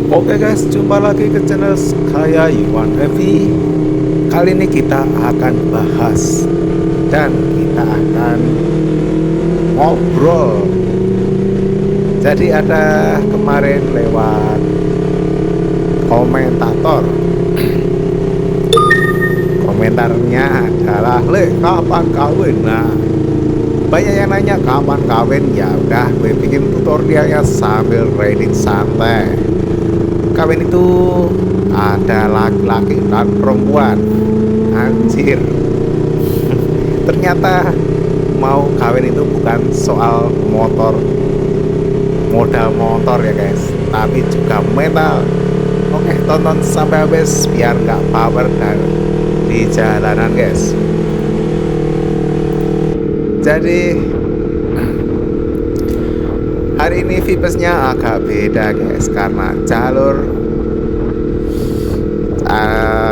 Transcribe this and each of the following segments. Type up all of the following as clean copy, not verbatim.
Oke guys, jumpa lagi ke channel Kaya Yuan Heavy. Kali ini kita akan bahas dan kita akan ngobrol. Jadi ada kemarin lewat komentator. Komentarnya adalah, "Le, kapan kawin?" Nah, banyak yang nanya kapan kawin. Ya udah, gue bikin tutorialnya sambil riding santai. Kawin itu ada laki-laki dan perempuan. Anjir. Ternyata mau kawin itu bukan soal modal motor ya guys, tapi juga mental. Oke, tonton sampai habis biar nggak power dan di jalanan guys. Jadi hari ini vibesnya agak beda guys, karena jalur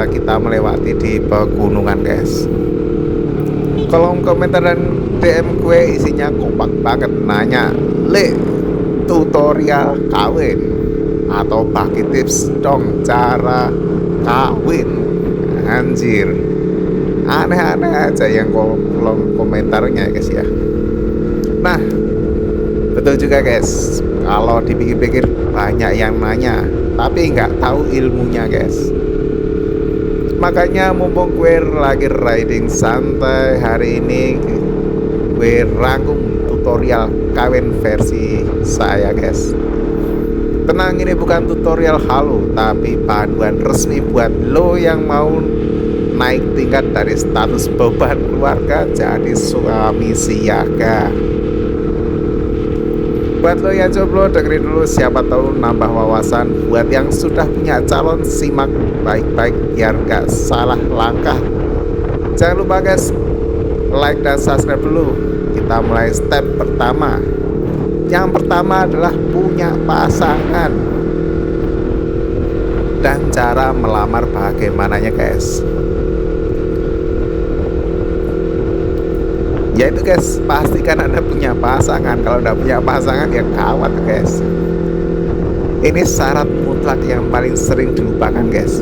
kita melewati di pegunungan guys. Kolom komentar dan DM gue isinya kompak banget nanya, "Le, tutorial kawin atau bagi tips dong cara kawin." Anjir, aneh-aneh aja yang kolom komentarnya guys ya. Nah, betul juga guys, kalau dipikir-pikir banyak yang nanya tapi nggak tahu ilmunya guys. Makanya mumpung gue lagi riding santai, hari ini gue rangkum tutorial kawin versi saya guys. Tenang, ini bukan tutorial halu, tapi panduan resmi buat lo yang mau naik tingkat dari status beban keluarga jadi suami siaga. Buat lo yang jomblo, dengerin dulu, siapa tahu nambah wawasan. Buat yang sudah punya calon, simak baik-baik biar gak salah langkah. Jangan lupa guys, like dan subscribe dulu. Kita mulai step pertama. Yang pertama adalah punya pasangan dan cara melamar bagaimananya guys. Yaitu guys, pastikan Anda punya pasangan. Kalau udah punya pasangan ya kawat guys. Ini syarat mutlak yang paling sering dilupakan guys.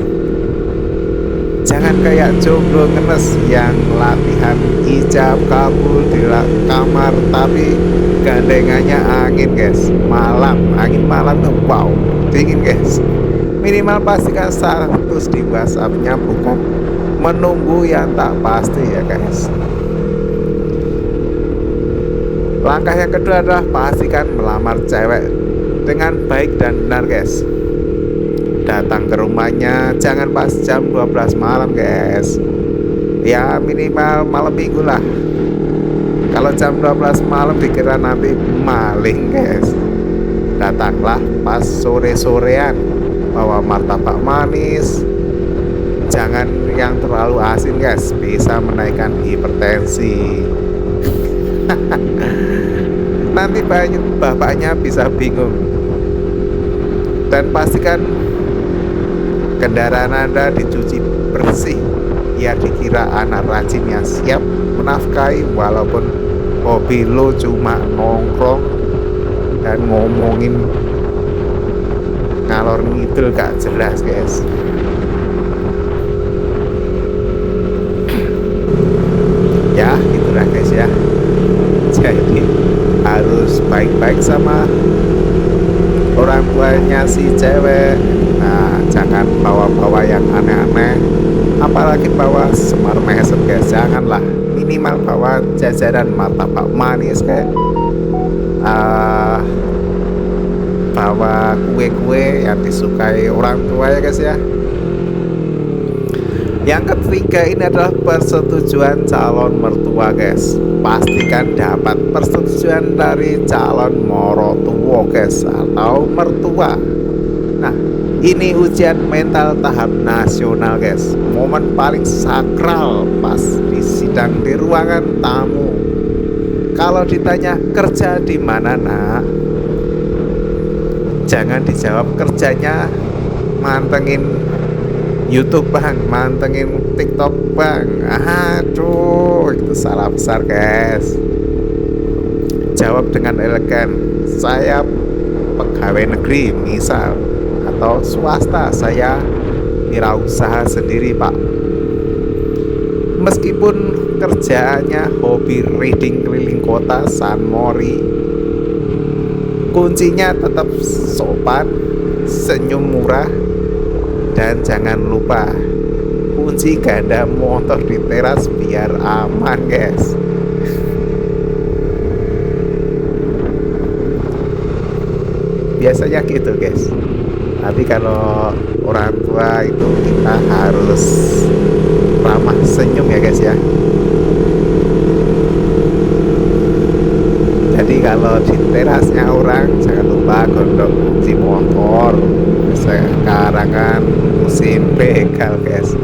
Jangan kayak jomblo ngenes yang latihan ijab kabul di kamar tapi gandengannya angin guys. Angin malam tuh wow, dingin guys. Minimal pastikan status di WhatsApp-nya bukan menunggu yang tak pasti ya guys. Langkah yang kedua adalah pastikan melamar cewek dengan baik dan benar guys. Datang ke rumahnya jangan pas jam 12 malam guys. Ya minimal malam minggu lah. Kalau jam 12 malam dikira nanti maling guys. Datanglah pas sore-sorean, bawa martabak manis. Jangan yang terlalu asin guys, bisa menaikkan hipertensi. Nanti bapaknya bisa bingung. Dan pastikan kendaraan Anda dicuci bersih biar dikira anak rajin yang siap menafkahi, walaupun hobi lo cuma nongkrong dan ngomongin ngalor ngidul gak jelas guys. Ya gitulah guys ya. Jadi harus baik-baik sama orang tuanya si cewek. Nah, jangan bawa-bawa yang aneh-aneh, apalagi bawa semar mesem guys. Janganlah, minimal bawa jajanan martabak manis kayak bawa kue-kue yang disukai orang tua ya guys ya. Yang ketiga ini adalah persetujuan calon mertua guys. Pastikan dapat persetujuan dari calon morotuwo guys, atau mertua. Nah, ini ujian mental tahap nasional guys. Momen paling sakral pas di sidang di ruangan tamu. Kalau ditanya kerja di mana nak, jangan dijawab kerjanya mantengin YouTube bang, mantengin TikTok bang. Aduh, itu salah besar guys. Jawab dengan elegan, saya pegawai negeri misal, atau swasta, saya wirausaha sendiri Pak. Meskipun kerjaannya hobi reading keliling kota San Mori, kuncinya tetap sopan, senyum murah, dan jangan lupa kunci ganda motor di teras biar aman guys. Biasanya gitu guys. Tapi kalau orang tua itu kita harus ramah senyum ya guys ya. Jadi kalau di terasnya orang jangan lupa gondok kunci motor. Sekarang kan musim begal guys.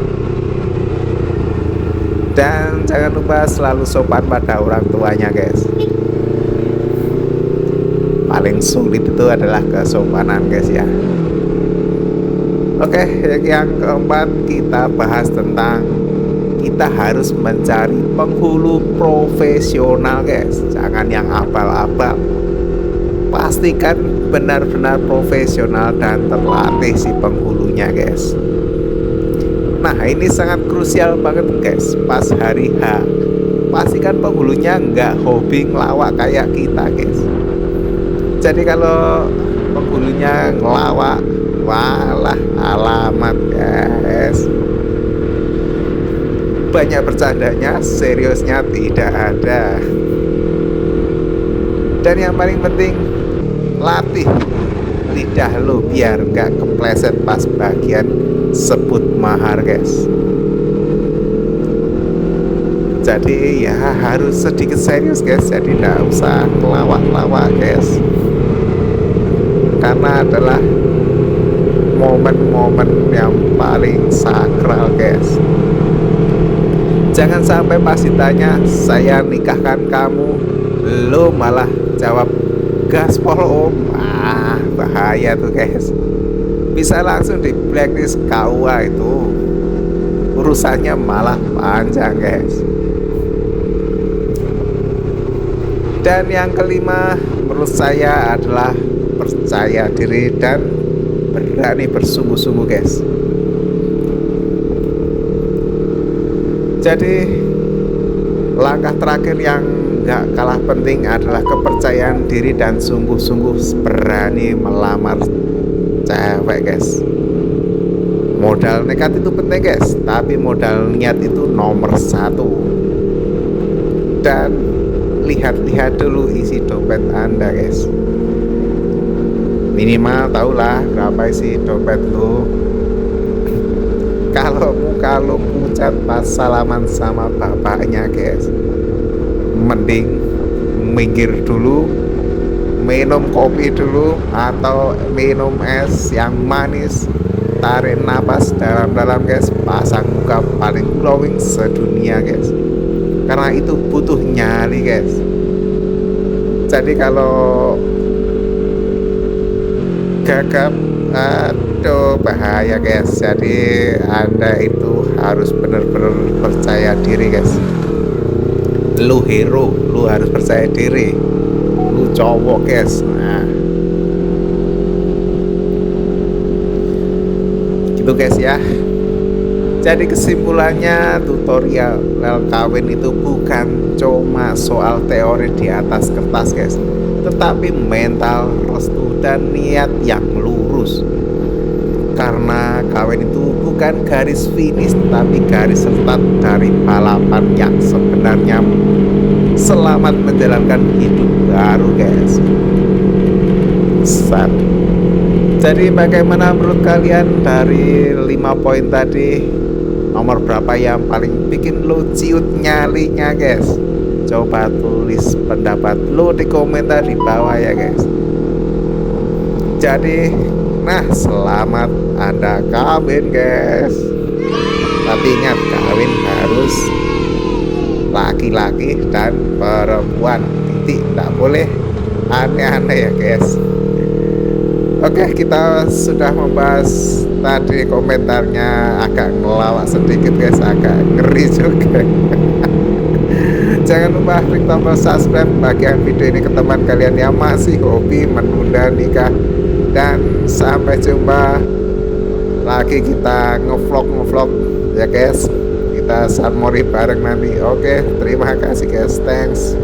Dan jangan lupa selalu sopan pada orang tuanya guys. Paling sulit itu adalah kesopanan guys ya. Oke, yang keempat kita bahas tentang kita harus mencari penghulu profesional guys. Jangan yang abal-abal. Pastikan benar-benar profesional dan terlatih si penghulunya guys. Nah ini sangat krusial banget guys. Pas hari H, pastikan penghulunya nggak hobi ngelawak kayak kita guys. Jadi kalau penghulunya ngelawak, walah alamat guys. Banyak bercandanya, seriusnya tidak ada. Dan yang paling penting, latih lidah lo biar nggak kepleset pas bagian sebut mahar guys. Jadi ya harus sedikit serius guys. Jadi tidak usah ngelawak-lawak guys, karena adalah momen-momen yang paling sakral guys. Jangan sampai pas ditanya saya nikahkan kamu, lo malah jawab gaspol om. Bahaya tuh guys. Bisa langsung di blacklist KUA itu. Urusannya malah panjang guys. Dan yang kelima menurut saya adalah percaya diri dan berani bersungguh-sungguh guys. Jadi langkah terakhir yang gak kalah penting adalah kepercayaan diri dan sungguh-sungguh berani melamar cewek guys. Modal nekat itu penting guys, tapi modal niat itu nomor satu. Dan lihat-lihat dulu isi dompet Anda guys. Minimal tahulah berapa isi dompet lu. Kalau muka lu pucat pas salaman sama bapaknya guys, mending minggir dulu, minum kopi dulu atau minum es yang manis, tarik napas dalam-dalam guys, pasang muka paling glowing sedunia guys, karena itu butuh nyali guys. Jadi kalau gagap, aduh bahaya guys. Jadi Anda itu harus benar-benar percaya diri guys. Lu hero, lu harus percaya diri. Lu cowok guys. Nah gitu guys ya. Jadi kesimpulannya, tutorial kawin itu bukan cuma soal teori di atas kertas guys, tetapi mental, restu, dan niat yang lurus. Karena kawin itu bukan garis finish, tapi garis start dari balapan yang sebenarnya. Selamat menjalankan hidup baru guys. Jadi bagaimana menurut kalian dari 5 poin tadi? Nomor berapa yang paling bikin lo ciut nyalinya guys? Coba tulis pendapat lo di komentar di bawah ya guys. Jadi nah selamat Anda kawin guys. Tapi ingat, kawin harus laki-laki dan perempuan, titik, tidak boleh aneh-aneh ya guys. Oke, kita sudah membahas tadi, komentarnya agak ngelawak sedikit guys, agak ngeri juga. Jangan lupa klik tombol subscribe, bagikan video ini ke teman kalian yang masih hobi menunda nikah. Dan sampai jumpa lagi kita ngevlog ya guys. Kita sunmori bareng nanti. Oke, terima kasih guys, thanks.